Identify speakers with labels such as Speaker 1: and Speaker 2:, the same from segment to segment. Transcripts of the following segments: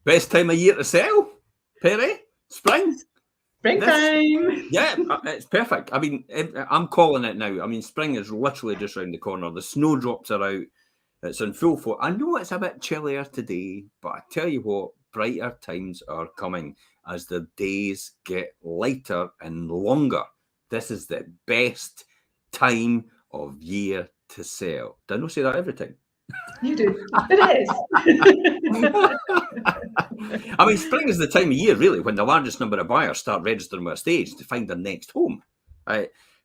Speaker 1: Best time of year to sell, Perry? Spring?
Speaker 2: Springtime.
Speaker 1: Yeah, it's perfect. I mean, I'm calling it now. I mean, spring is literally just around the corner. The snowdrops are out. It's in full force. I know it's a bit chillier today, but I tell you what, brighter times are coming as the days get lighter and longer. This is the best time of year to sell. Do I not say that every time?
Speaker 2: You do. It is.
Speaker 1: I mean, spring is the time of year, really, when the largest number of buyers start registering with a stage to find their next home.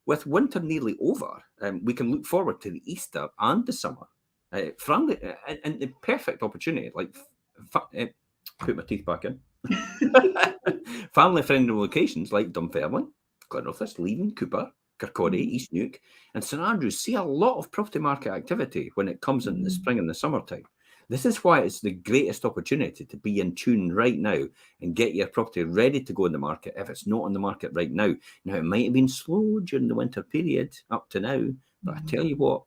Speaker 1: With winter nearly over, we can look forward to the Easter and the summer. And the perfect opportunity, put my teeth back in. Family-friendly locations like Dunfermline, Glenrothes, Leiden, Cooper, Kirkcaldy, East Neuk, and St Andrews see a lot of property market activity when it comes into the spring and the summertime. This is why it's the greatest opportunity to be in tune right now and get your property ready to go in the market if it's not on the market right now. Now, it might have been slow during the winter period up to now, but I tell you what,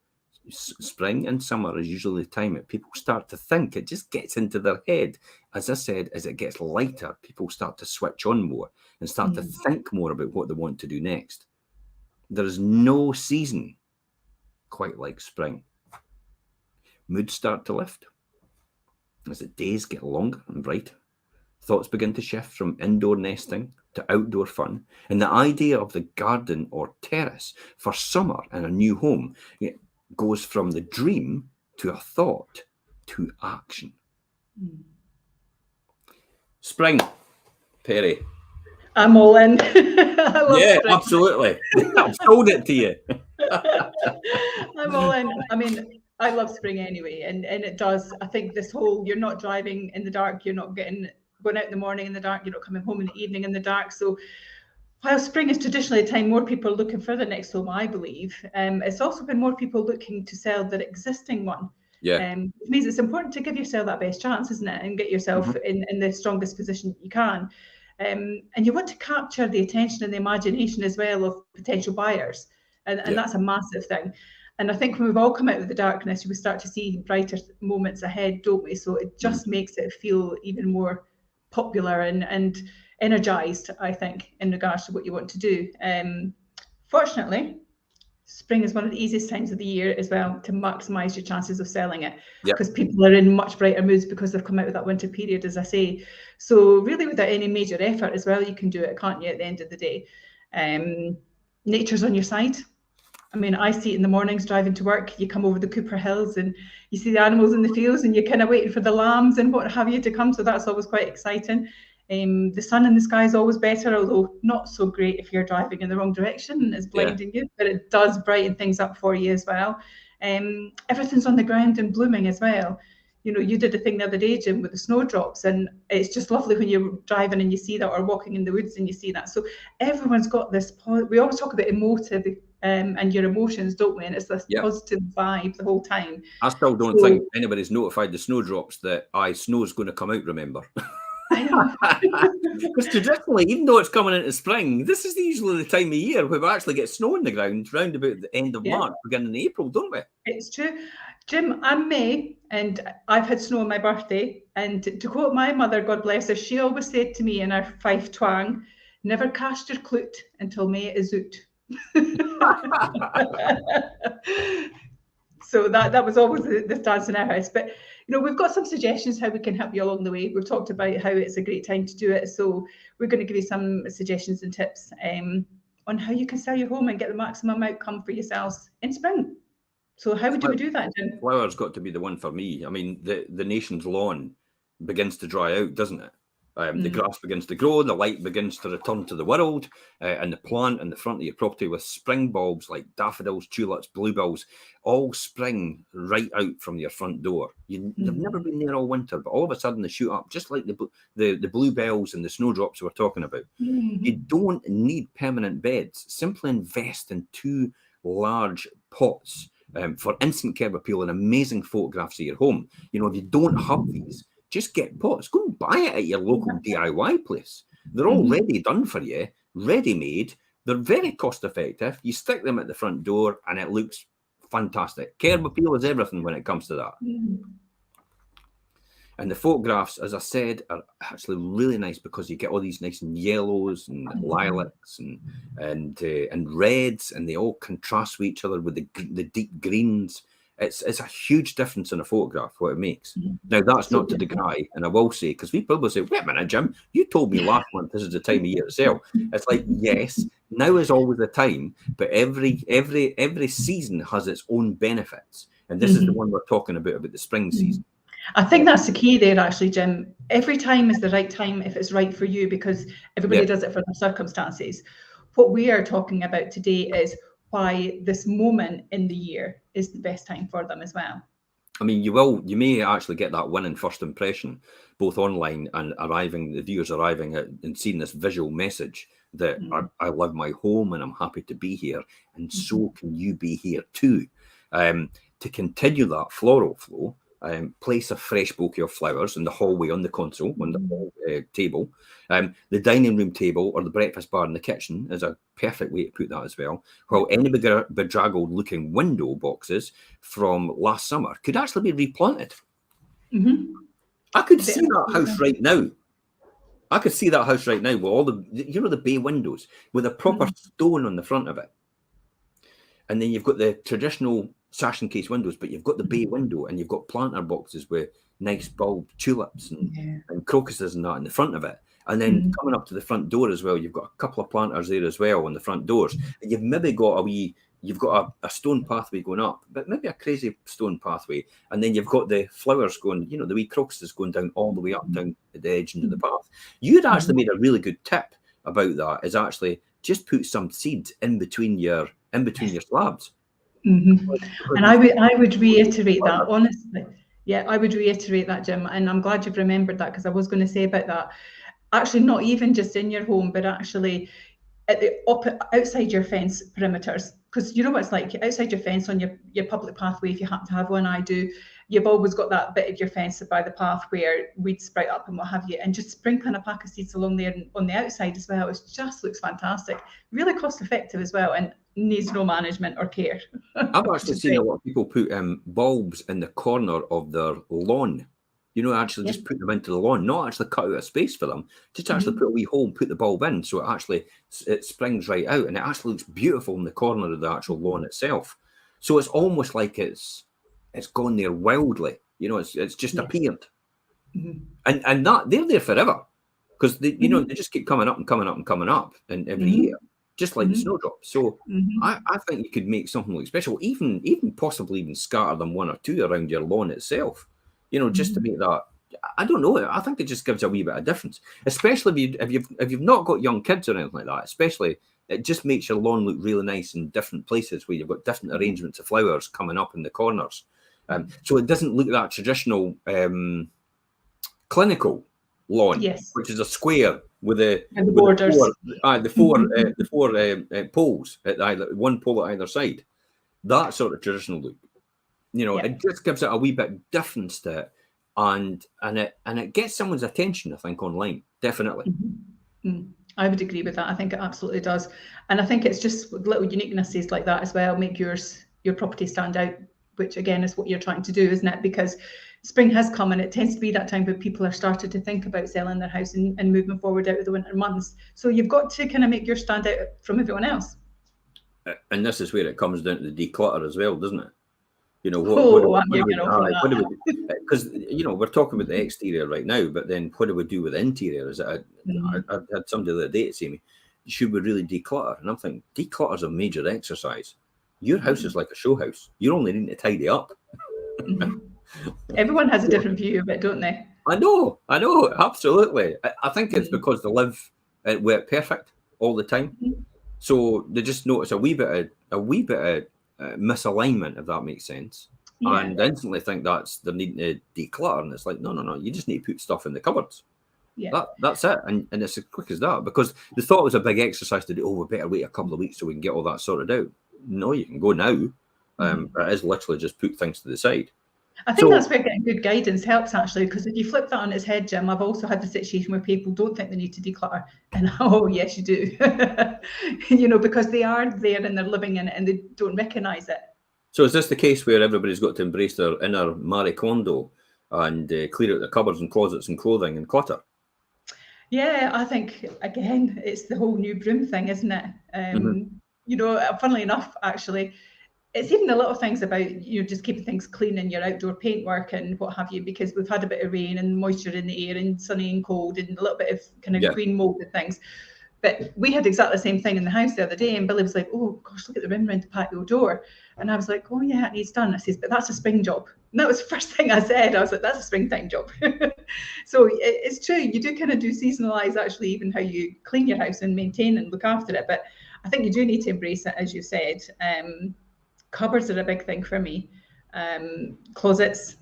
Speaker 1: spring and summer is usually the time that people start to think. It just gets into their head. As I said, as it gets lighter, people start to switch on more and start to think more about what they want to do next. There is no season quite like spring. Moods start to lift. As the days get longer and brighter, thoughts begin to shift from indoor nesting to outdoor fun, and the idea of the garden or terrace for summer in a new home goes from the dream to a thought to action. Spring, Perry.
Speaker 2: I'm all in. I love spring.
Speaker 1: Absolutely. I've sold it to you.
Speaker 2: I'm all in. I mean, I love spring anyway, and it does. I think this whole, you're not driving in the dark, you're not going out in the morning in the dark, you're not coming home in the evening in the dark. So while spring is traditionally a time more people are looking for the next home, I believe, it's also been more people looking to sell their existing one.
Speaker 1: Yeah.
Speaker 2: Which means it's important to give yourself that best chance, isn't it? And get yourself in the strongest position you can. And you want to capture the attention and the imagination as well of potential buyers. And that's a massive thing. And I think when we've all come out of the darkness, we start to see brighter moments ahead, don't we? So it just makes it feel even more popular and energized, I think, in regards to what you want to do. Fortunately, spring is one of the easiest times of the year as well to maximize your chances of selling it, because people are in much brighter moods because they've come out of that winter period, as I say. So really, without any major effort as well, you can do it, can't you, at the end of the day? Nature's on your side. I mean, I see it in the mornings driving to work. You come over the Cooper Hills and you see the animals in the fields and you're kind of waiting for the lambs and what have you to come. So that's always quite exciting. The sun in the sky is always better, although not so great if you're driving in the wrong direction and it's blinding you, but it does brighten things up for you as well. Everything's on the ground and blooming as well. You know, you did a thing the other day, Jim, with the snowdrops, and it's just lovely when you're driving and you see that, or walking in the woods and you see that. So everyone's got this, we always talk about emotive and your emotions, don't we? And it's this positive vibe the whole time.
Speaker 1: I still don't think anybody's notified the snowdrops that snow's going to come out, remember?
Speaker 2: I know.
Speaker 1: Because traditionally, even though it's coming into spring, this is usually the time of year where we actually get snow on the ground round about the end of March, beginning of April, don't we?
Speaker 2: It's true. Jim, I'm May, and I've had snow on my birthday. And to quote my mother, God bless her, she always said to me in her Fife twang, "Never cast your cloot until May is out." So that was always the stance in our house. But you know, we've got some suggestions how we can help you along the way. We've talked about how it's a great time to do it, so we're going to give you some suggestions and tips on how you can sell your home and get the maximum outcome for yourselves in spring. So how would we do that, Jim?
Speaker 1: Flower's got to be the one for me. I mean, the nation's lawn begins to dry out, doesn't it? The grass begins to grow, the light begins to return to the world, and the plant in the front of your property with spring bulbs like daffodils, tulips, bluebells, all spring right out from your front door. They've never been there all winter, but all of a sudden they shoot up, just like the bluebells and the snowdrops we're talking about. You don't need permanent beds. Simply invest in 2 large pots for instant curb appeal and amazing photographs of your home. You know, if you don't have these, just get pots. Go and buy it at your local DIY place. They're already done for you, ready-made. They're very cost-effective. You stick them at the front door and it looks fantastic. Curb appeal is everything when it comes to that. And the photographs, as I said, are actually really nice because you get all these nice yellows and lilacs and reds, and they all contrast with each other with the deep greens. It's a huge difference in a photograph what it makes. Now, that's not to decry, and I will say, because we probably say, wait a minute, Jim, you told me last month this is the time of year to sell. It's like, yes, now is always the time, but every season has its own benefits. And this is the one we're talking about the spring season.
Speaker 2: I think that's the key there, actually, Jim. Every time is the right time if it's right for you, because everybody does it for their circumstances. What we are talking about today is why this moment in the year is the best time for them as well.
Speaker 1: I mean, you may actually get that winning first impression, both online and the viewers arriving at and seeing this visual message that I love my home and I'm happy to be here, and so can you be here too. To continue that floral flow, place a fresh bouquet of flowers in the hallway on the console, on the hall table. The dining room table or the breakfast bar in the kitchen is a perfect way to put that as well. While any bedraggled looking window boxes from last summer could actually be replanted. I could see that house right now. I could see that house right now with all the bay windows with a proper stone on the front of it. And then you've got the traditional sash and case windows, but you've got the bay window and you've got planter boxes with nice bulb tulips and crocuses and that in the front of it. And then coming up to the front door as well, you've got a couple of planters there as well on the front doors. And you've maybe got you've got a stone pathway going up, but maybe a crazy stone pathway. And then you've got the flowers going, the wee crocuses going down all the way up down at the edge into the path. You'd actually made a really good tip about that, is actually just put some seeds in between your slabs.
Speaker 2: And I would reiterate that, honestly. Yeah, I would reiterate that, Jim. And I'm glad you've remembered that, because I was going to say about that. Actually, not even just in your home, but actually at the outside your fence perimeters. Because you know what it's like, outside your fence on your public pathway, if you happen to have one, I do, you've always got that bit of your fence by the path where weeds sprout up and what have you, and just sprinkling a pack of seeds along there on the outside as well. It just looks fantastic, really cost effective as well, and needs no management or care.
Speaker 1: I've actually seen a lot of people put bulbs in the corner of their lawn. Actually just put them into the lawn, not actually cut out a space for them, just actually put a wee hole and put the bulb in, so it springs right out, and it actually looks beautiful in the corner of the actual lawn itself. So it's almost like it's gone there wildly, it's just appeared. And that they're there forever, because they just keep coming up and coming up and coming up and every year, just like the snowdrops. So I think you could make something like special, even possibly even scatter them one or two around your lawn itself, just to make that. I don't know. I think it just gives a wee bit of difference, especially if you've not got young kids or anything like that. Especially, it just makes your lawn look really nice in different places where you've got different arrangements of flowers coming up in the corners. So it doesn't look that traditional clinical lawn, which is a square with the borders, the four poles at either one pole at either side. That sort of traditional look, it just gives it a wee bit difference to it, and it gets someone's attention, I think, online, definitely.
Speaker 2: I would agree with that. I think it absolutely does, and I think it's just little uniquenesses like that as well make your property stand out, which again is what you're trying to do, isn't it? Because spring has come, and it tends to be that time where people are starting to think about selling their house and moving forward out of the winter months. So you've got to kind of make yours stand out from everyone else.
Speaker 1: And this is where it comes down to the declutter as well, doesn't it? Because we're talking about the exterior right now, but then what do we do with the interior? I had somebody the other day say to me, should we really declutter? And I'm thinking, declutter is a major exercise. Your house is like a show house. You only need to tidy up.
Speaker 2: Everyone has a different view of it, don't they?
Speaker 1: I know, absolutely. I think it's because they live where it's perfect all the time, so they just notice a wee bit of misalignment, if that makes sense, and instantly think they're needing to declutter, and it's like no, you just need to put stuff in the cupboards. That's it, and it's as quick as that, because they thought it was a big exercise to do. We better wait a couple of weeks so we can get all that sorted out. No, you can go now. It is literally just put things to the side.
Speaker 2: I think that's where getting good guidance helps, actually, because if you flip that on its head, Jim, I've also had the situation where people don't think they need to declutter, and oh yes you do. Because they are there and they're living in it and they don't recognise it.
Speaker 1: So is this the case where everybody's got to embrace their inner Marie Kondo and clear out the cupboards and closets and clothing and clutter.
Speaker 2: Yeah, I think, again, it's the whole new broom thing, isn't it? You know, funnily enough, actually, it's even the little things about, you know, just keeping things clean in your outdoor paintwork and what have you, because we've had a bit of rain and moisture in the air and sunny and cold and a little bit of kind of green mold and things. But we had exactly the same thing in the house the other day, and Billy was like, "Oh gosh, look at the rim around the patio door," and I was like, "Oh yeah, it needs done." I says, "But that's a spring job." And that was the first thing I said. I was like, "That's a springtime job." So it's true. You do kind of do seasonalize actually even how you clean your house and maintain and look after it. But I think you do need to embrace it, as you said. Cupboards are a big thing for me. Closets,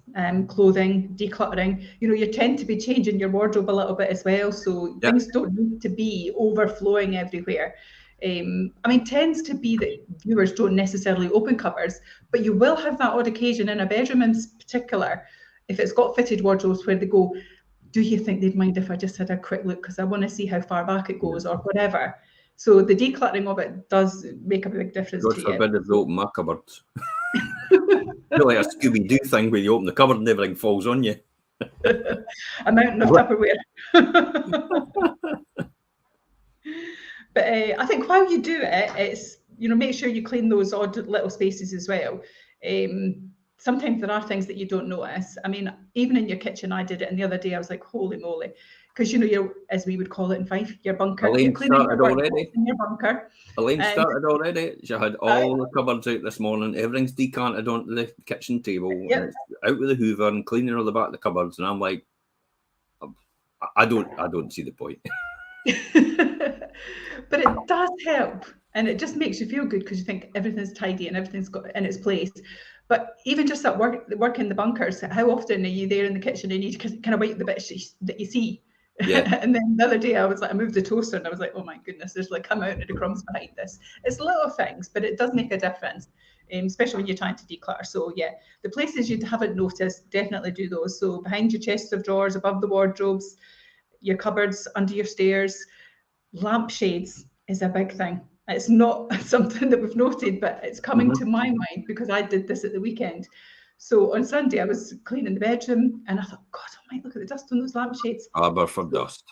Speaker 2: clothing, decluttering. You know, you tend to be changing your wardrobe a little bit as well, so things don't need to be overflowing everywhere. I mean, tends to be that viewers don't necessarily open cupboards, but you will have that odd occasion in a bedroom in particular, if it's got fitted wardrobes where they go, do you think they'd mind if I just had a quick look because I want to see how far back it goes or whatever. So the decluttering of it does make a big difference
Speaker 1: God
Speaker 2: to
Speaker 1: forbid
Speaker 2: you.
Speaker 1: if they open my cupboards. Like a Scooby-Doo thing where you open the cupboard and everything falls on you.
Speaker 2: A mountain of Tupperware. But I think while you do it, it's, you know, make sure you clean those odd little spaces as well. Sometimes there are things that you don't notice. I mean, even in your kitchen, I did it, and the other day I was like, holy moly. Because, you know, you're, as we would call it in Fife, your bunker.
Speaker 1: Elaine
Speaker 2: you're cleaning
Speaker 1: started
Speaker 2: your
Speaker 1: already.
Speaker 2: in your bunker.
Speaker 1: Elaine started already. She had all the cupboards out this morning. Everything's decanted onto the kitchen table. And it's out with the Hoover and cleaning all the back of the cupboards. And I'm like, I don't see the point.
Speaker 2: But it does help, and it just makes you feel good because you think everything's tidy and everything's got in its place. But even just that work in the bunkers, how often are you there in the kitchen and you kind of wipe the bits that you see? Yeah. And then the other day I was like, I moved the toaster and I was like, oh my goodness, there's like a mountain of crumbs behind this. It's little things, but it does make a difference, especially when you're trying to declutter. So yeah, the places you haven't noticed, definitely do those. So behind your chests of drawers, above the wardrobes, your cupboards, under your stairs. Lampshades is a big thing. It's not something that we've noted, but it's coming to my mind because I did this at the weekend. So on Sunday, I was cleaning the bedroom and I thought, God, I might look at the dust on those lampshades.
Speaker 1: Arbor for dust.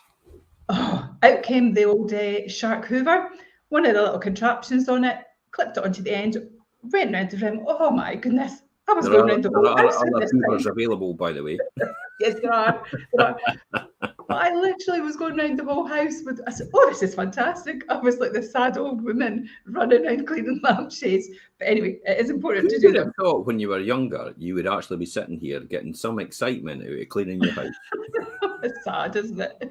Speaker 2: Oh, out came the old shark hoover, one of the little contraptions on it, clipped it onto the end, went round the rim. Oh my goodness. I was going around the whole house.
Speaker 1: There are other hoovers available, by the way.
Speaker 2: Yes, there are. But I literally was going around the whole house with, I said, oh, this is fantastic. I was like the sad old woman running around cleaning lampshades. But anyway, it is important to do them.
Speaker 1: I thought when you were younger, you would actually be sitting here getting some excitement out of cleaning your house.
Speaker 2: It's sad, isn't it?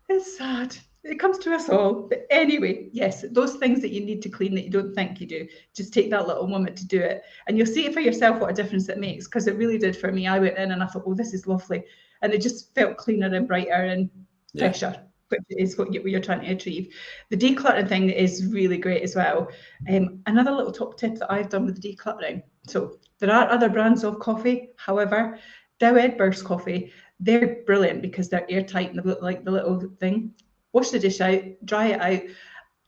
Speaker 2: It's sad. It comes to us all. But anyway, yes, those things that you need to clean that you don't think you do, just take that little moment to do it. And you'll see it for yourself what a difference it makes, because it really did for me. I went in and I thought, oh, this is lovely. And it just felt cleaner and brighter and fresher, which is what you're trying to achieve. The decluttering thing is really great as well. Another little top tip that I've done with the decluttering. So there are other brands of coffee. However, Dow Edberg's coffee, they're brilliant because they're airtight and they look like the little thing. Wash the dish out, dry it out.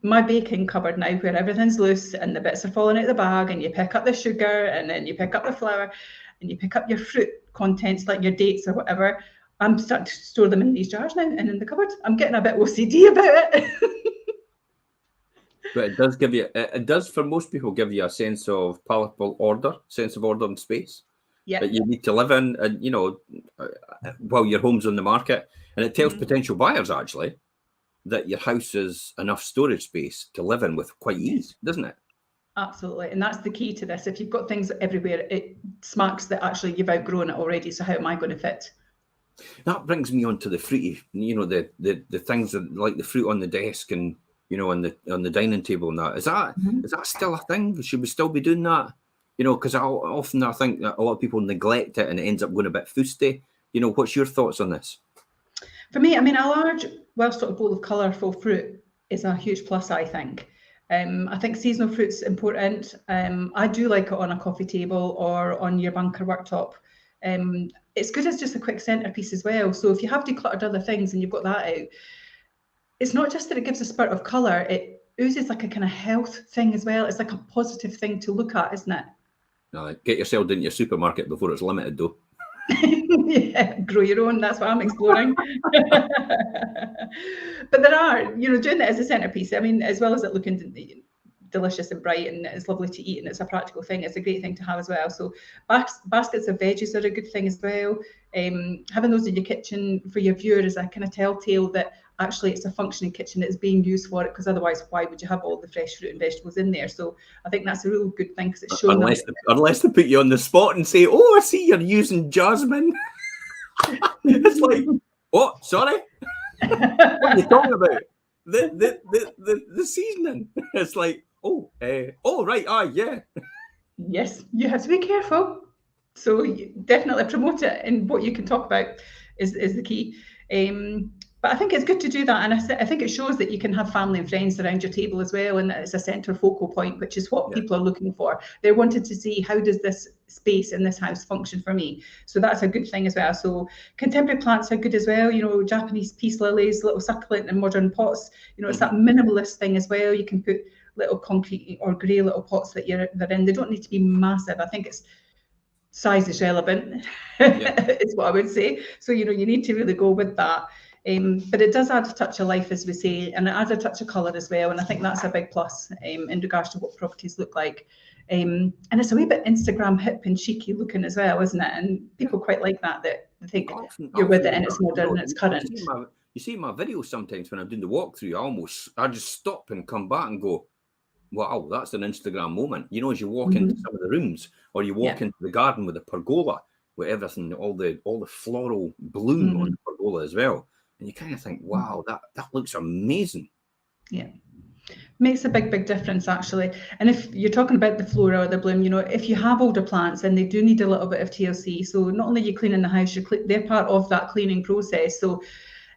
Speaker 2: My baking cupboard now, where everything's loose and the bits are falling out of the bag, and you pick up the sugar and then you pick up the flour and you pick up your fruit contents like your dates or whatever. I'm starting to store them in these jars now and in the cupboard. I'm getting a bit OCD about it.
Speaker 1: But it does give you, it does for most people give you a sense of palatable order, sense of order and space that you need to live in, and you know, while your home's on the market. And it tells potential buyers actually that your house is enough storage space to live in with quite ease, doesn't it?
Speaker 2: Absolutely. And that's the key to this. If you've got things everywhere, it smacks that actually you've outgrown it already. So how am I going to fit?
Speaker 1: That brings me on to the fruity, you know, the things that, like the fruit on the desk and, you know, on the dining table and that. Is that still a thing? Should we still be doing that? You know, because I think that a lot of people neglect it and it ends up going a bit fusty. You know, what's your thoughts on this?
Speaker 2: For me, I mean, a large, well-stocked bowl of colourful fruit is a huge plus, I think. I think seasonal fruit's important. I do like it on a coffee table or on your bunker worktop. It's good as just a quick centerpiece as well. So if you have decluttered other things and you've got that out, it's not just that it gives a spurt of colour, it oozes like a kind of health thing as well. It's like a positive thing to look at, isn't it?
Speaker 1: Get yourself into your supermarket before it's limited, though.
Speaker 2: Yeah, grow your own. That's what I'm exploring. But there are, doing that as a centerpiece. I mean, as well as it looking delicious and bright, and it's lovely to eat, and it's a practical thing. It's a great thing to have as well. So baskets of veggies are a good thing as well. Having those in your kitchen for your viewer is a kind of telltale that actually it's a functioning kitchen that's being used for it, because otherwise why would you have all the fresh fruit and vegetables in there? So I think that's a real good thing, because it's showing
Speaker 1: unless they put you on the spot and say, oh, I see you're using jasmine. It's like, what? Sorry? What are you talking about? The seasoning. It's like, right, yeah.
Speaker 2: Yes, you have to be careful. So definitely promote it, and what you can talk about is the key. But I think it's good to do that, and I think it shows that you can have family and friends around your table as well, and that it's a centre focal point, which is what people are looking for. They're wanting to see, how does this space in this house function for me? So that's a good thing as well. So contemporary plants are good as well. Japanese peace lilies, little succulent and modern pots. It's that minimalist thing as well. You can put little concrete or grey little pots that they're in. They don't need to be massive. I think it's size is relevant, is what I would say. So you need to really go with that. But it does add a touch of life, as we say, and it adds a touch of colour as well. And I think that's a big plus in regards to what properties look like. And it's a wee bit Instagram hip and cheeky looking as well, isn't it? And people quite like that they think you're with it and it's modern and it's current.
Speaker 1: You see my videos sometimes when I'm doing the walkthrough, I just stop and come back and go, wow, that's an Instagram moment. As you walk into some of the rooms, or you walk into the garden with the pergola, with everything, all the floral bloom on the pergola as well. And you kind of think, wow, that looks amazing.
Speaker 2: Yeah. Makes a big difference, actually. And if you're talking about the flora or the bloom, if you have older plants, then they do need a little bit of TLC. So not only are you cleaning the house, they're part of that cleaning process. So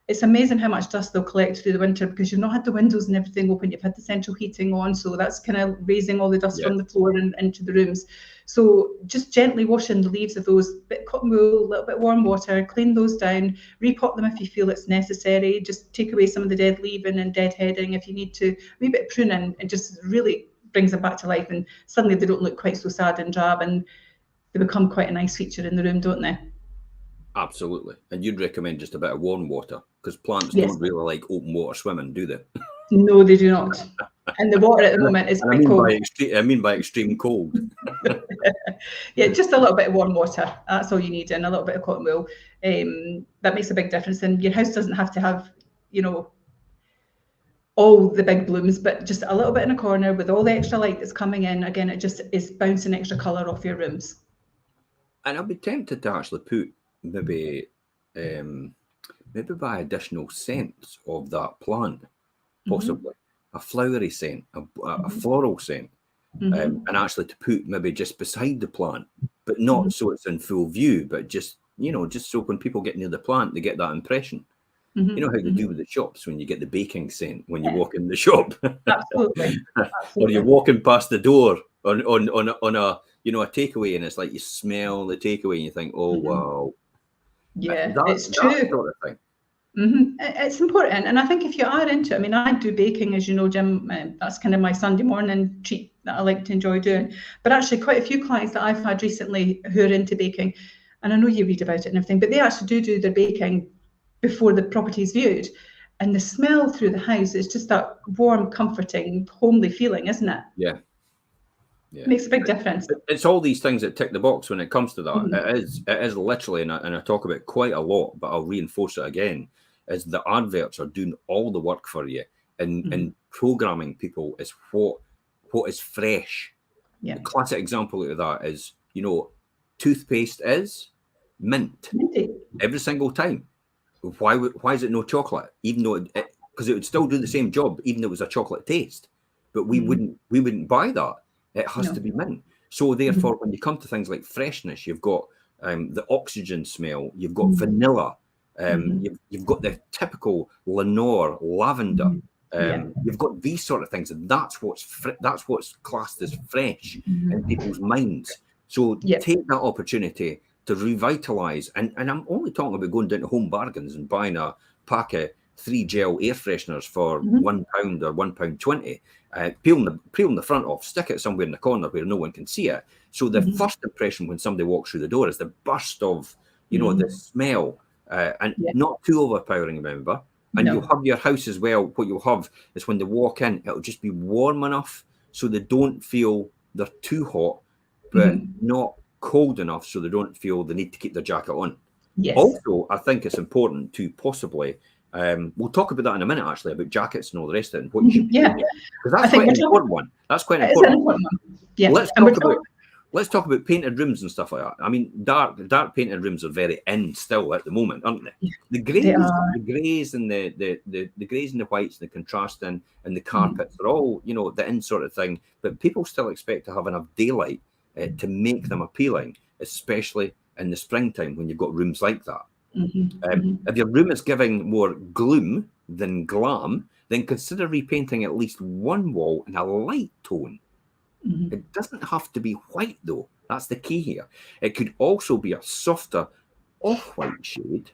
Speaker 2: it's amazing how much dust they'll collect through the winter, because you've not had the windows and everything open, you've had the central heating on, so that's kind of raising all the dust from the floor and into the rooms. So just gently washing the leaves of those, bit of cotton wool, a little bit of warm water, clean those down, repot them if you feel it's necessary, just take away some of the dead leaving and deadheading if you need to, a wee bit of pruning, and just really brings them back to life, and suddenly they don't look quite so sad and drab, and they become quite a nice feature in the room, don't they?
Speaker 1: Absolutely. And you'd recommend just a bit of warm water, because plants don't really like open water swimming, do they?
Speaker 2: No, they do not. And the water at the moment is quite cold.
Speaker 1: I mean by extreme cold.
Speaker 2: Yeah, just a little bit of warm water. That's all you need, and a little bit of cotton wool. That makes a big difference. And your house doesn't have to have, all the big blooms, but just a little bit in a corner with all the extra light that's coming in. Again, it just is bouncing extra colour off your rooms.
Speaker 1: And I'd be tempted to actually put maybe by additional scents of that plant, possibly a flowery scent, a floral scent, and actually to put maybe just beside the plant, but not so it's in full view, but just so when people get near the plant, they get that impression. You know how they do with the shops when you get the baking scent when you walk in the shop.
Speaker 2: Absolutely.
Speaker 1: Or you're walking past the door on a a takeaway, and it's like you smell the takeaway and you think, oh wow.
Speaker 2: Yeah, it's true.
Speaker 1: Sort of thing.
Speaker 2: It's important, and I think if you are into it, I mean, I do baking, as you know, Jim. That's kind of my Sunday morning treat that I like to enjoy doing. But actually, quite a few clients that I've had recently who are into baking, and I know you read about it and everything, but they actually do their baking before the property is viewed, and the smell through the house is just that warm, comforting, homely feeling, isn't it?
Speaker 1: Yeah.
Speaker 2: Makes a big difference.
Speaker 1: It's all these things that tick the box when it comes to that. It is literally, and I talk about it quite a lot, but I'll reinforce it again, is the adverts are doing all the work for you, and programming people is what is fresh. The classic example of that is, toothpaste is minty every single time. Why is it no chocolate? Even though because it would still do the same job, even though it was a chocolate taste, but we wouldn't buy that. It has to be mint. So therefore, when you come to things like freshness, you've got the oxygen smell, you've got vanilla, you've got the typical Lenore lavender. You've got these sort of things, and that's what's classed as fresh in people's minds. So take that opportunity to revitalise, and I'm only talking about going down to Home Bargains and buying a pack of 3 gel air fresheners for £1 or £1.20. Peeling the front off, stick it somewhere in the corner where no one can see it. So the first impression when somebody walks through the door is the burst of, the smell, and not too overpowering, remember. And you'll have your house as well. What you'll have is when they walk in, it'll just be warm enough so they don't feel they're too hot, but not cold enough so they don't feel the need to keep their jacket on.
Speaker 2: Yes.
Speaker 1: Also, I think it's important to possibly, we'll talk about that in a minute, actually, about jackets and all the rest of it. And what you should do. Because that's quite an important one. That's quite an important one.
Speaker 2: Yeah.
Speaker 1: Let's talk about painted rooms and stuff like that. I mean, dark painted rooms are very in still at the moment, aren't they?
Speaker 2: Yeah,
Speaker 1: the greys and the greys and the whites, the contrasting and the carpets are all, the in sort of thing. But people still expect to have enough daylight to make them appealing, especially in the springtime when you've got rooms like that. If your room is giving more gloom than glam, then consider repainting at least one wall in a light tone. It doesn't have to be white, though. That's the key here. It could also be a softer off-white shade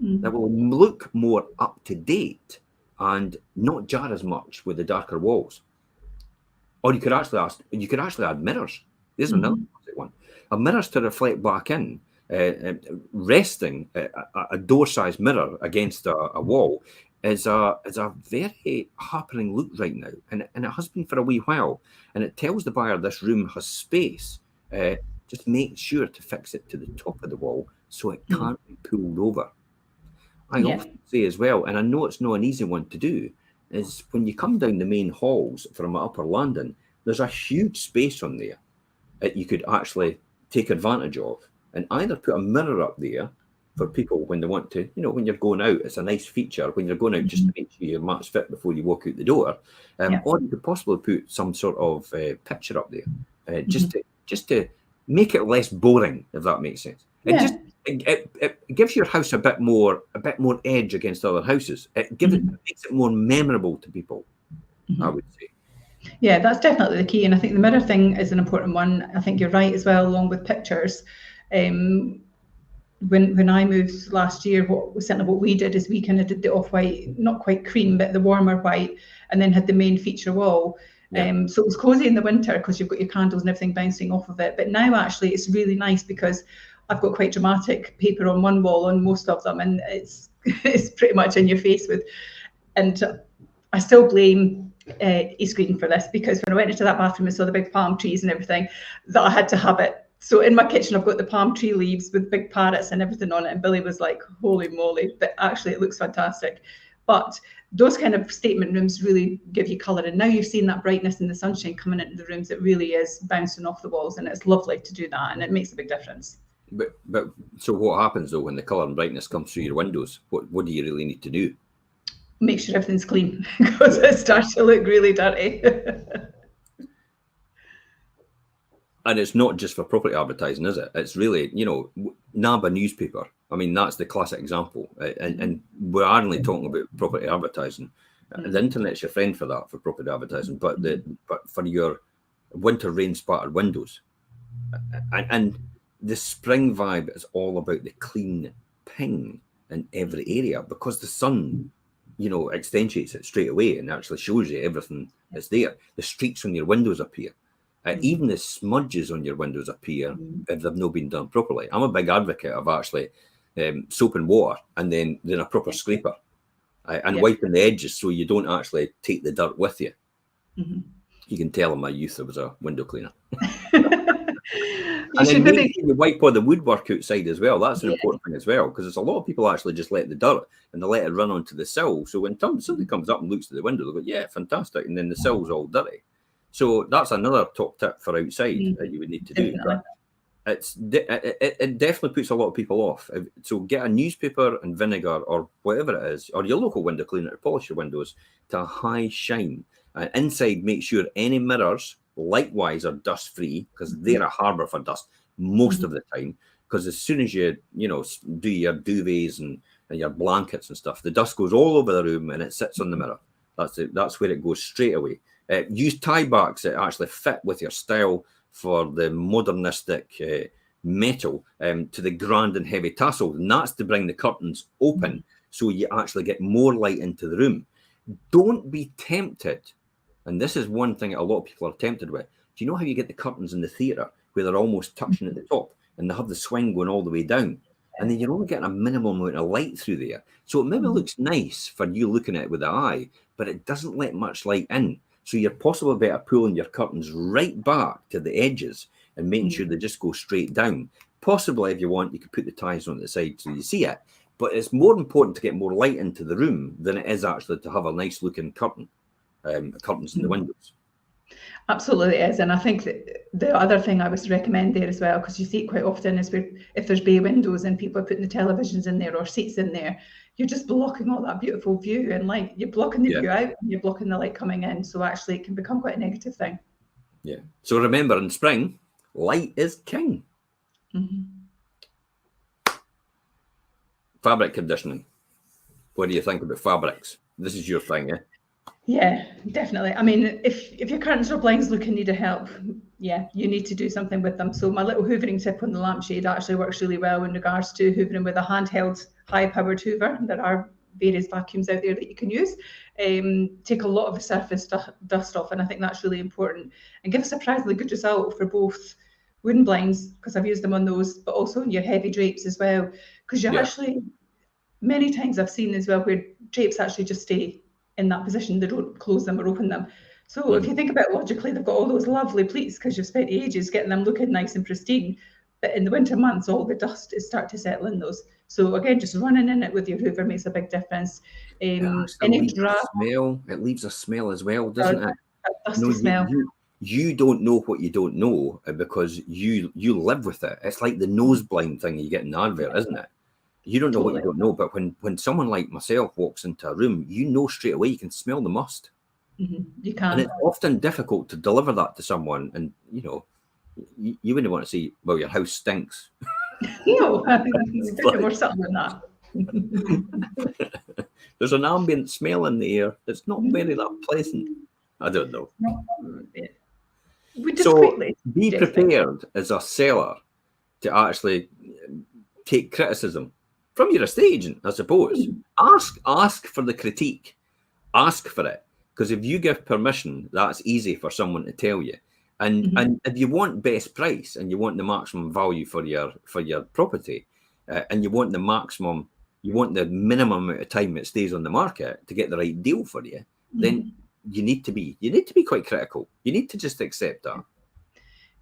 Speaker 1: that will look more up to date and not jar as much with the darker walls. Or you could actually add mirrors. There's another one. A mirrors to reflect back in, resting a door-sized mirror against a wall is a very happening look right now, and it has been for a wee while. And it tells the buyer this room has space. Just make sure to fix it to the top of the wall so it can't be pulled over. I often say as well, and I know it's not an easy one to do, is when you come down the main halls from upper landing, there's a huge space on there that you could actually take advantage of and either put a mirror up there for people when they want to, when you're going out. It's a nice feature when you're going out just to make sure your mat's fit before you walk out the door. Or you could possibly put some sort of picture up there, just to make it less boring, if that makes sense. It gives your house a bit more edge against other houses. It makes it more memorable to people, I would say.
Speaker 2: Yeah, that's definitely the key. And I think the mirror thing is an important one. I think you're right as well, along with pictures. When I moved last year, what we did is we kind of did the off-white, not quite cream, but the warmer white, and then had the main feature wall. So it was cozy in the winter because you've got your candles and everything bouncing off of it. But now actually it's really nice because I've got quite dramatic paper on one wall on most of them, and it's pretty much in your face with. And I still blame East Green for this, because when I went into that bathroom and saw the big palm trees and everything, that I had to have it. So in my kitchen, I've got the palm tree leaves with big parrots and everything on it. And Billy was like, holy moly. But actually, it looks fantastic. But those kind of statement rooms really give you colour. And now you've seen that brightness and the sunshine coming into the rooms. It really is bouncing off the walls. And it's lovely to do that. And it makes a big difference.
Speaker 1: But so what happens, though, when the colour and brightness comes through your windows? What do you really need to do?
Speaker 2: Make sure everything's clean, because it starts to look really dirty.
Speaker 1: And it's not just for property advertising, is it? It's really, NAB a newspaper. I mean, that's the classic example. And we're only talking about property advertising. The internet's your friend for that, for property advertising. But for your winter rain spattered windows, and the spring vibe is all about the clean ping in every area, because the sun, accentuates it straight away and actually shows you everything that's there. The streaks on your windows appear. Even the smudges on your windows appear if they've not been done properly. I'm a big advocate of actually soap and water and then a proper scraper and wiping the edges so you don't actually take the dirt with you. You can tell in my youth there was a window cleaner. And then you wipe all the woodwork outside as well. That's an important thing as well, because there's a lot of people actually just let the dirt and they let it run onto the sill. So when somebody comes up and looks at the window, they go, yeah, fantastic. And then the sill's all dirty. So that's another top tip for outside that you would need to do. It definitely puts a lot of people off. So get a newspaper and vinegar or whatever it is, or your local window cleaner to polish your windows to a high shine. Inside, make sure any mirrors likewise are dust free, because they're a harbour for dust most of the time. Because as soon as you do your duvets and your blankets and stuff, the dust goes all over the room and it sits on the mirror. That's where it goes straight away. Use tie backs that actually fit with your style for the modernistic metal to the grand and heavy tassel, and that's to bring the curtains open so you actually get more light into the room. Don't be tempted, and this is one thing a lot of people are tempted with. Do you know how you get the curtains in the theatre where they're almost touching at the top and they have the swing going all the way down? And then you're only getting a minimum amount of light through there. So it maybe looks nice for you looking at it with the eye, but it doesn't let much light in. So you're possibly better pulling your curtains right back to the edges and making sure they just go straight down. Possibly, if you want, you could put the ties on the side so you see it. But it's more important to get more light into the room than it is actually to have a nice looking curtain, curtains in the windows.
Speaker 2: Absolutely is. And I think that the other thing I would recommend there as well, because you see it quite often, is if there's bay windows and people are putting the televisions in there or seats in there, you're just blocking all that beautiful view and light. You're blocking the view out and you're blocking the light coming in. So actually it can become quite a negative thing.
Speaker 1: Yeah. So remember, in spring, light is king. Fabric conditioning. What do you think about fabrics? This is your thing, yeah?
Speaker 2: Yeah, definitely. I mean, if your curtains or blinds look in need of help, yeah, you need to do something with them. So my little hoovering tip on the lampshade actually works really well in regards to hoovering with a handheld high-powered hoover. There are various vacuums out there that you can use. Take a lot of the surface dust off, and I think that's really important. And give a surprisingly good result for both wooden blinds, because I've used them on those, but also on your heavy drapes as well. Because you actually, many times I've seen as well where drapes actually just stay in that position, they don't close them or open them. So if you think about it logically, they've got all those lovely pleats because you've spent ages getting them looking nice and pristine. But in the winter months, all the dust is start to settle in those. So again, just running in it with your hoover makes a big difference. Any draft
Speaker 1: smell, it leaves a smell as well, doesn't it?
Speaker 2: A dusty smell.
Speaker 1: You don't know what you don't know because you live with it. It's like the nose blind thing you get in the advert, isn't it? You don't know what you don't know, but when someone like myself walks into a room, you know straight away, you can smell the must.
Speaker 2: You can.
Speaker 1: And it's often difficult to deliver that to someone. And, you know, you wouldn't want to say, well, your house stinks.
Speaker 2: No, it's a bit more subtle than that.
Speaker 1: There's an ambient smell in the air that's not very that pleasant. I don't know. So be prepared as a seller to actually take criticism from your estate agent, I suppose. Ask for the critique. Ask for it. Because if you give permission, that's easy for someone to tell you. And if you want best price and you want the maximum value for your property, and you want the minimum amount of time it stays on the market to get the right deal for you, then you need to be quite critical. You need to just accept that.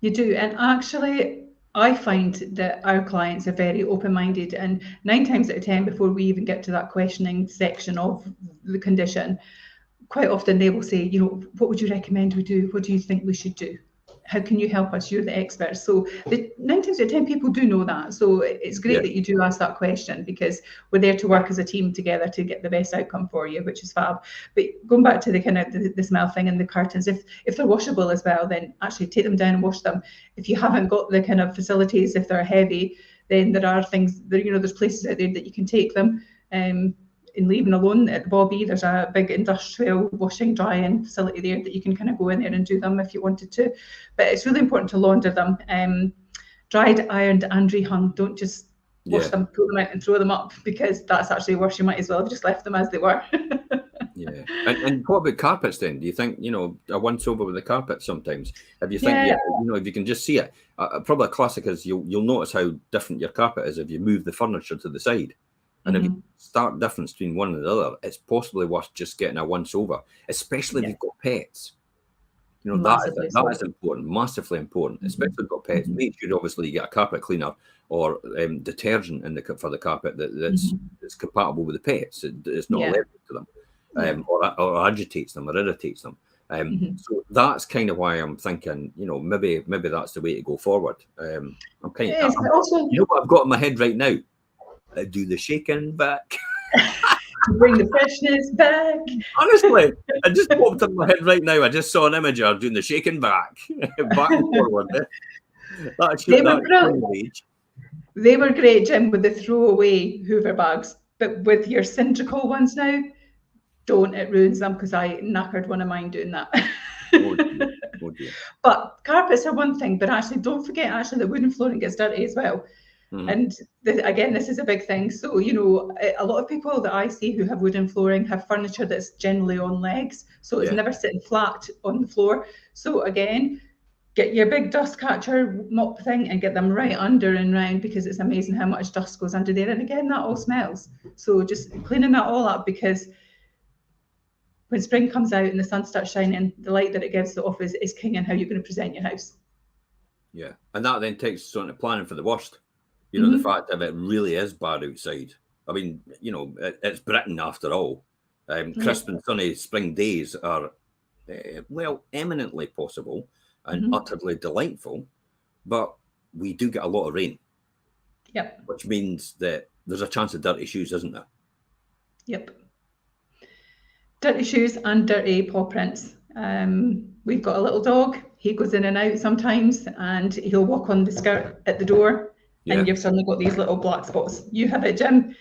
Speaker 2: You do. And actually, I find that our clients are very open-minded, and 9 times out of 10, before we even get to that questioning section of the condition, quite often they will say, you know, what would you recommend we do? What do you think we should do? How can you help us? You're the expert. So 9 times out of 10 people do know that. So it's great that you do ask that question, because we're there to work as a team together to get the best outcome for you, which is fab. But going back to the kind of the smell thing and the curtains, if they're washable as well, then actually take them down and wash them. If you haven't got the kind of facilities, if they're heavy, then there are things that, you know, there's places out there that you can take them. In leaving alone at Bobby, there's a big industrial washing drying facility there that you can kind of go in there and do them if you wanted to. But it's really important to launder them. Dried, ironed and rehung. Don't just wash them, pull them out and throw them up, because that's actually worse. You might as well have just left them as they were.
Speaker 1: Yeah. And what about carpets then? Do you think, you know, a once over with the carpet sometimes? If you think, you know, if you can just see it, probably a classic is you'll notice how different your carpet is if you move the furniture to the side. And if you start difference between one and the other, it's possibly worth just getting a once over, especially if you've got pets. You know, that is important, massively important, especially if you've got pets. Make sure obviously you get a carpet cleaner or detergent for the carpet that's compatible with the pets. It's not allergic to them, or agitates them or irritates them. So that's kind of why I'm thinking, you know, maybe that's the way to go forward. I'm kind of, you know what I've got in my head right now? Do the shaking back.
Speaker 2: Bring the freshness back.
Speaker 1: Honestly, I just popped in my head right now. I just saw an image of doing the shaking back, back and forward.
Speaker 2: They were great, Jim, with the throwaway Hoover bags. But with your cylindrical ones now, don't. It ruins them, because I knackered one of mine doing that.
Speaker 1: Oh dear.
Speaker 2: But carpets are one thing, but actually don't forget that wooden flooring gets dirty as well. And again, this is a big thing. So, you know, a lot of people that I see who have wooden flooring have furniture that's generally on legs. So it's never sitting flat on the floor. So again, get your big dust catcher mop thing and get them right under and round, because it's amazing how much dust goes under there. And again, that all smells. So just cleaning that all up, because when spring comes out and the sun starts shining, the light that it gives the office is king in how you're going to present your house.
Speaker 1: Yeah. And that then takes us on to planning for the worst. You know, the fact that it really is bad outside. I mean, you know, it's Britain after all. Crisp and sunny spring days are, well, eminently possible and utterly delightful, but we do get a lot of rain.
Speaker 2: Yep.
Speaker 1: Which means that there's a chance of dirty shoes, isn't there?
Speaker 2: Yep. Dirty shoes and dirty paw prints. We've got a little dog. He goes in and out sometimes, and he'll walk on the skirt at the door. And you've suddenly got these little black spots. You have it, Jim,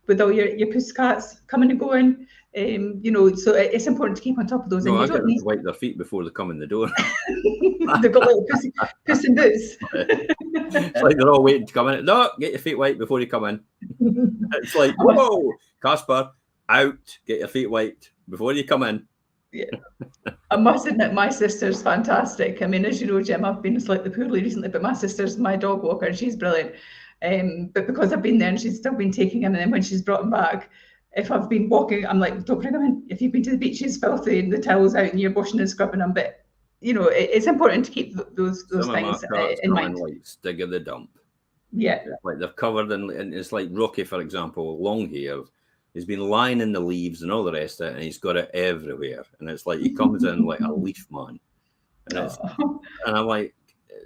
Speaker 2: with all your pussycats coming and going. You know, so it's important to keep on top of those.
Speaker 1: No,
Speaker 2: and
Speaker 1: I get them to wipe their feet before they come in the door.
Speaker 2: They've got little puss in boots.
Speaker 1: It's like they're all waiting to come in. No, get your feet wiped before you come in. It's like, whoa, Casper, out, get your feet wiped before you come in.
Speaker 2: Yeah, I must admit, my sister's fantastic. I mean, as you know, Jim, I've been slightly poorly recently, but my sister's my dog walker and she's brilliant. But because I've been there and she's still been taking him, and then when she's brought him back, if I've been walking, I'm like, don't bring him in. If you've been to the beach, he's filthy and the towel's out and you're washing and scrubbing him. But, you know, it's important to keep those things in mind.
Speaker 1: Like Stig of the Dump.
Speaker 2: Yeah.
Speaker 1: Like they're covered in, and it's like Rocky, for example, long hair. He's been lying in the leaves and all the rest of it, and he's got it everywhere. And it's like he comes in like a leaf man. And I'm like,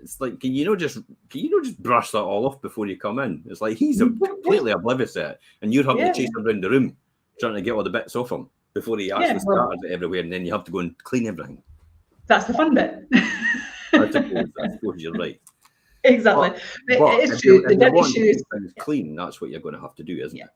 Speaker 1: it's like, can you not just brush that all off before you come in? It's like he's completely oblivious to it, and you're having to chase him around the room trying to get all the bits off him before he actually started it everywhere, and then you have to go and clean everything.
Speaker 2: That's the fun bit.
Speaker 1: I suppose you're right.
Speaker 2: Exactly. But it's true. The dirty shoes
Speaker 1: clean. That's what you're going to have to do, isn't it?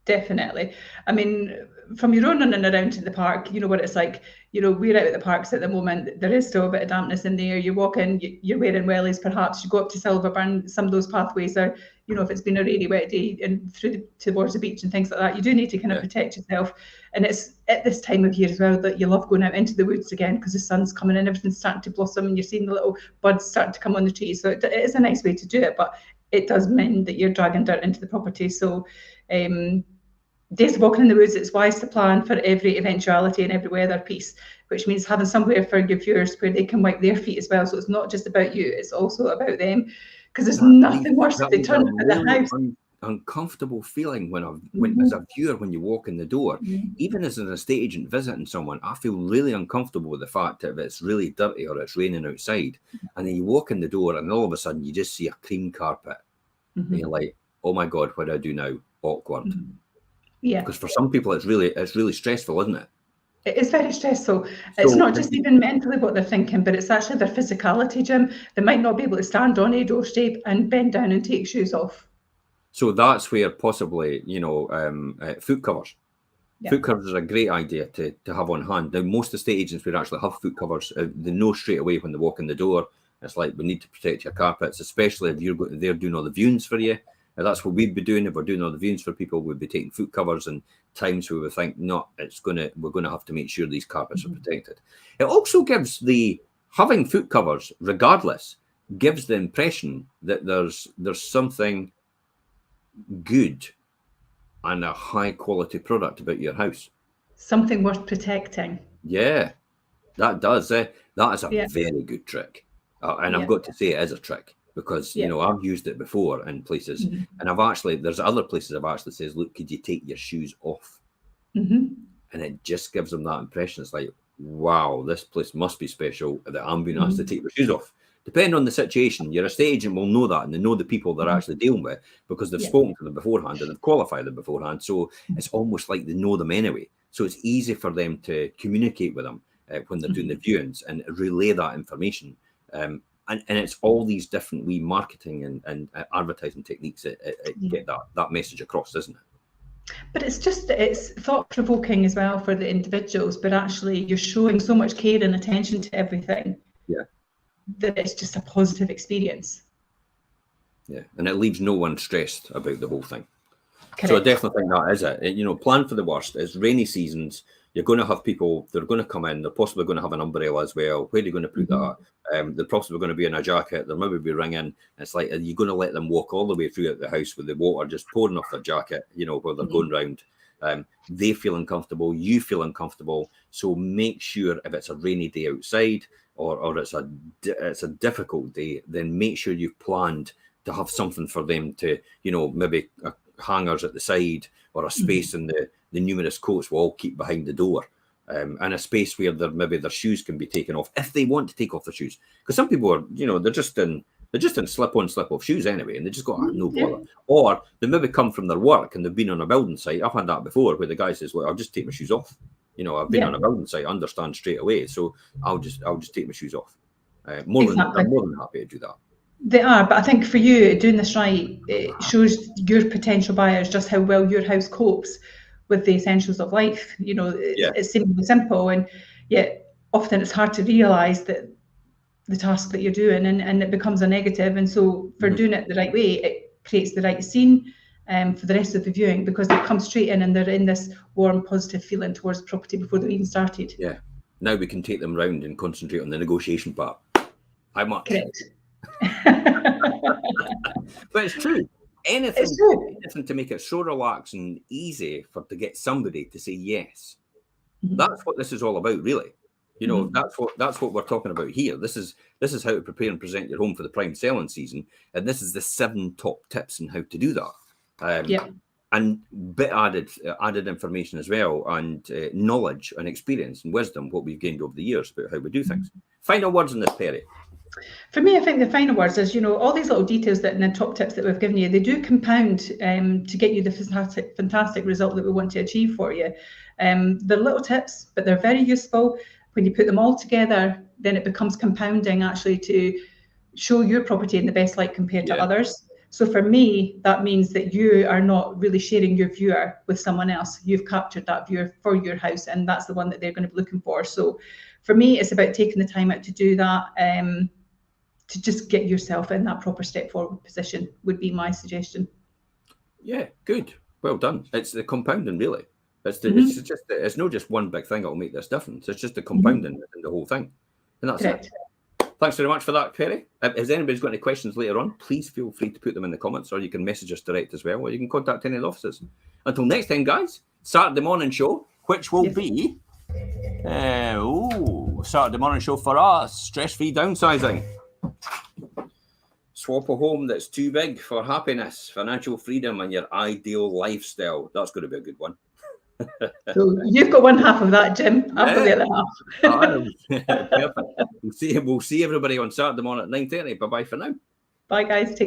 Speaker 2: Definitely. I mean, from your own running around to the park, you know what it's like. You know, we're out at the parks at the moment. There is still a bit of dampness in there. You walk in, you're wearing wellies perhaps. You go up to Silverburn. Some of those pathways are, you know, if it's been a really wet day and towards the beach and things like that, you do need to kind of protect yourself. And it's at this time of year as well that you love going out into the woods again, because the sun's coming in, everything's starting to blossom, and you're seeing the little buds starting to come on the trees. So it is a nice way to do it, but it does mean that you're dragging dirt into the property. So, days of walking in the woods, it's wise to plan for every eventuality and every weather piece, which means having somewhere for your viewers where they can wipe their feet as well. So it's not just about you, it's also about them, because there's nothing worse if they turn up at the house.
Speaker 1: Uncomfortable feeling as a viewer when you walk in the door, even as an estate agent visiting someone, I feel really uncomfortable with the fact that if it's really dirty or it's raining outside, and then you walk in the door and all of a sudden you just see a cream carpet, and you're like, oh my God, what do I do now? Awkward.
Speaker 2: Yeah,
Speaker 1: because for some people it's really stressful, isn't it?
Speaker 2: It is very stressful. It's not just even mentally what they're thinking, but it's actually their physicality, Jim. They might not be able to stand on a doorstep and bend down and take shoes off. So
Speaker 1: that's where possibly, you know, foot covers. Yeah. Foot covers are a great idea to have on hand. Now, most estate agents would actually have foot covers. They know straight away when they walk in the door. It's like, we need to protect your carpets, especially if they're doing all the viewings for you. And that's what we'd be doing if we're doing all the viewings for people. We'd be taking foot covers, and times where we think, no, we're gonna have to make sure these carpets are protected. It also gives having foot covers, regardless, gives the impression that there's something good and a high quality product about your house.
Speaker 2: Something worth protecting.
Speaker 1: Yeah, that does. That is a very good trick. And I've got to say it is a trick. Because, you know, I've used it before in places, and there's other places I've actually says, look, could you take your shoes off? And it just gives them that impression. It's like, wow, this place must be special that I'm being asked to take my shoes off. Depending on the situation, your estate agent will know that, and they know the people they're actually dealing with because they've spoken to them beforehand and they've qualified them beforehand. So it's almost like they know them anyway. So it's easy for them to communicate with them when they're doing the viewings and relay that information. And it's all these different wee marketing and advertising techniques that get that message across, isn't it?
Speaker 2: But it's thought-provoking as well for the individuals, but actually you're showing so much care and attention to everything that it's just a positive experience.
Speaker 1: Yeah, and it leaves no one stressed about the whole thing.
Speaker 2: Correct.
Speaker 1: So I definitely think that is it. You know, plan for the worst. It's rainy seasons. You're going to have people, they're going to come in. They're possibly going to have an umbrella as well. Where are you going to put that? They're possibly going to be in a jacket. They'll maybe be ringing. It's like, are you going to let them walk all the way through the house with the water just pouring off their jacket, you know, while they're going round? They feel uncomfortable. You feel uncomfortable. So make sure if it's a rainy day outside or it's a difficult day, then make sure you've planned to have something for them to, you know, maybe hangers at the side or a space in the numerous coats will all keep behind the door, and a space where maybe their shoes can be taken off if they want to take off their shoes. Because some people are, you know, they're just in slip-on, slip-off shoes anyway, and they just got no bother. Or they maybe come from their work and they've been on a building site. I've had that before where the guy says, "Well, I'll just take my shoes off." You know, I've been on a building site, I understand straight away, so I'll just take my shoes off. I'm more than happy to do that.
Speaker 2: They are, but I think for you, doing this right, it shows your potential buyers just how well your house copes with the essentials of life. You know, it's seemingly simple, and yet often it's hard to realise that the task that you're doing, and it becomes a negative. And so for doing it the right way, it creates the right scene for the rest of the viewing, because they come straight in and they're in this warm, positive feeling towards the property before they've even started.
Speaker 1: Yeah. Now we can take them round and concentrate on the negotiation part. How much?
Speaker 2: Correct.
Speaker 1: But it's true. Anything to make it so relaxing and easy to get somebody to say yes. That's what this is all about, really. You know, that's what we're talking about here. This is how to prepare and present your home for the prime selling season, and this is the 7 top tips on how to do that. And bit added information as well, and knowledge and experience and wisdom, what we've gained over the years about how we do things. Final words on this, Perry.
Speaker 2: For me, I think the final words is, you know, all these little details and the top tips that we've given you, they do compound to get you the fantastic result that we want to achieve for you. They're little tips, but they're very useful. When you put them all together, then it becomes compounding actually to show your property in the best light compared to others. So for me, that means that you are not really sharing your viewer with someone else. You've captured that viewer for your house, and that's the one that they're going to be looking for. So for me, it's about taking the time out to do that, to just get yourself in that proper step forward position would be my suggestion. Yeah,
Speaker 1: good. Well done. It's the compounding, really. It's not just one big thing that will make this difference. It's just the compounding in the whole thing. And that's it. Thanks very much for that, Perry. If anybody's got any questions later on, please feel free to put them in the comments, or you can message us direct as well, or you can contact any of the offices. Until next time, guys, Saturday morning show, which will be Saturday morning show for us, stress-free downsizing. Swap a home that's too big for happiness, financial freedom, and your ideal lifestyle. That's going to be a good one.
Speaker 2: So you've got one half of that, Jim. I've got the other half.
Speaker 1: Perfect. We'll see everybody on Saturday morning at 9:30. Bye-bye for now.
Speaker 2: Bye, guys. Take care.